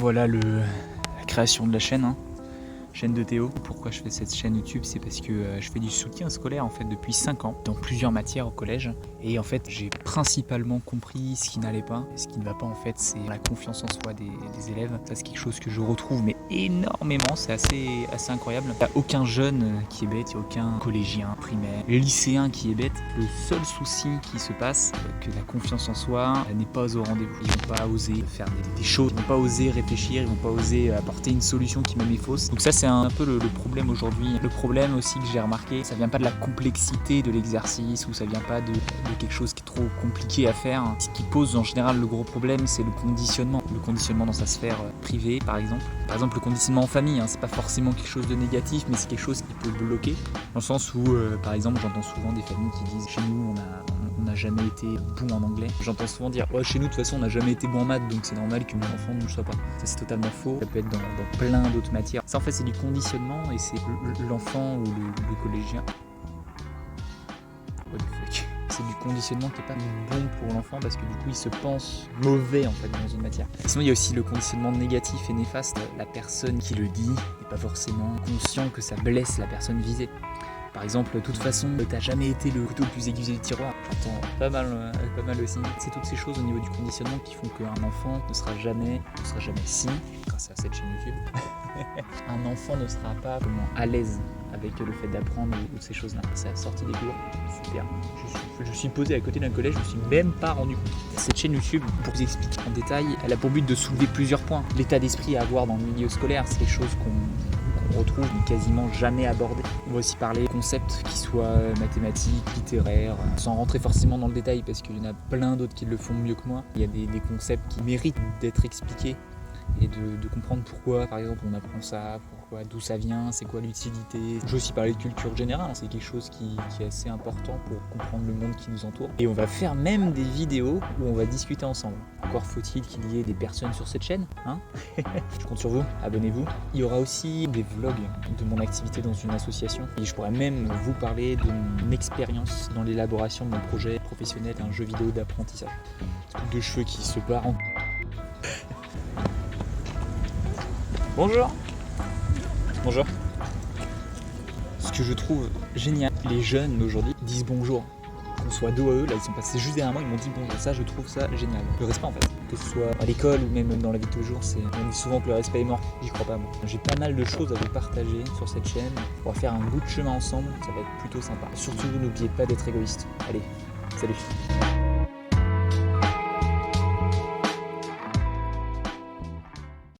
Voilà la création de la chaîne, chaîne de Théo. Pourquoi je fais cette chaîne YouTube, c'est parce que je fais du soutien scolaire en fait depuis 5 ans dans plusieurs matières au collège. Et en fait j'ai principalement compris ce qui n'allait pas. Et ce qui ne va pas en fait, c'est la confiance en soi des élèves. Ça c'est quelque chose que je retrouve mais énormément, c'est assez incroyable. Il n'y a aucun jeune qui est bête, il n'y a aucun collégien, primaire, lycéen qui est bête. Le seul souci qui se passe, que la confiance en soi n'est pas au rendez-vous. Ils vont pas oser faire des choses, ils vont pas oser réfléchir, ils vont pas oser apporter une solution qui même est fausse. Donc ça c'est un peu le problème aujourd'hui. Le problème aussi que j'ai remarqué, ça vient pas de la complexité de l'exercice ou ça vient pas de quelque chose qui est trop compliqué à faire. Ce qui pose en général le gros problème, c'est le conditionnement. Le conditionnement dans sa sphère privée par exemple. Par exemple le conditionnement en famille, c'est pas forcément quelque chose de négatif, mais c'est quelque chose qui peut bloquer. Dans le sens où par exemple j'entends souvent des familles qui disent chez nous on n'a jamais été bon en anglais. J'entends souvent dire chez nous de toute façon on n'a jamais été bon en maths, donc c'est normal que mon enfant ne le soit pas. Ça c'est totalement faux. Ça peut être dans plein d'autres matières. Ça en fait c'est du conditionnement et c'est l'enfant ou le collégien. What the fuck. C'est du conditionnement qui n'est pas bon pour l'enfant parce que du coup il se pense mauvais en fait dans une matière. Sinon il y a aussi le conditionnement négatif et néfaste. La personne qui le dit n'est pas forcément conscient que ça blesse la personne visée. Par exemple, de toute façon, t'as jamais été le couteau le plus aiguisé du tiroir. J'entends pas mal aussi. C'est toutes ces choses au niveau du conditionnement qui font qu'un enfant ne sera jamais si, grâce à cette chaîne YouTube, un enfant ne sera pas vraiment à l'aise avec le fait d'apprendre ou ces choses-là. C'est la sortie des cours, super. Je suis posé à côté d'un collège, je me suis même pas rendu compte. Cette chaîne YouTube, pour vous expliquer en détail, elle a pour but de soulever plusieurs points. L'état d'esprit à avoir dans le milieu scolaire, c'est des choses qu'on retrouve mais quasiment jamais abordé. On va aussi parler de concepts qui soient mathématiques, littéraires, sans rentrer forcément dans le détail parce qu'il y en a plein d'autres qui le font mieux que moi. Il y a des concepts qui méritent d'être expliqués et de comprendre pourquoi par exemple on apprend ça, d'où ça vient, c'est quoi l'utilité. Je vais aussi parler de culture générale, c'est quelque chose qui est assez important pour comprendre le monde qui nous entoure. Et on va faire même des vidéos où on va discuter ensemble. Encore faut-il qu'il y ait des personnes sur cette chaîne, Je compte sur vous, abonnez-vous. Il y aura aussi des vlogs de mon activité dans une association. Et je pourrais même vous parler de mon expérience dans l'élaboration de mon projet professionnel, un jeu vidéo d'apprentissage. Coupe de cheveux qui se barre en... Bonjour. Bonjour. Ce que je trouve génial, les jeunes d'aujourd'hui disent bonjour. Qu'on soit dos à eux, là ils sont passés juste derrière moi, ils m'ont dit bonjour. Ça je trouve ça génial. Le respect en fait, que ce soit à l'école ou même dans la vie de tous les jours, on dit souvent que le respect est mort. J'y crois pas moi. J'ai pas mal de choses à vous partager sur cette chaîne. On va faire un bout de chemin ensemble, ça va être plutôt sympa. Surtout n'oubliez pas d'être égoïste. Allez, salut.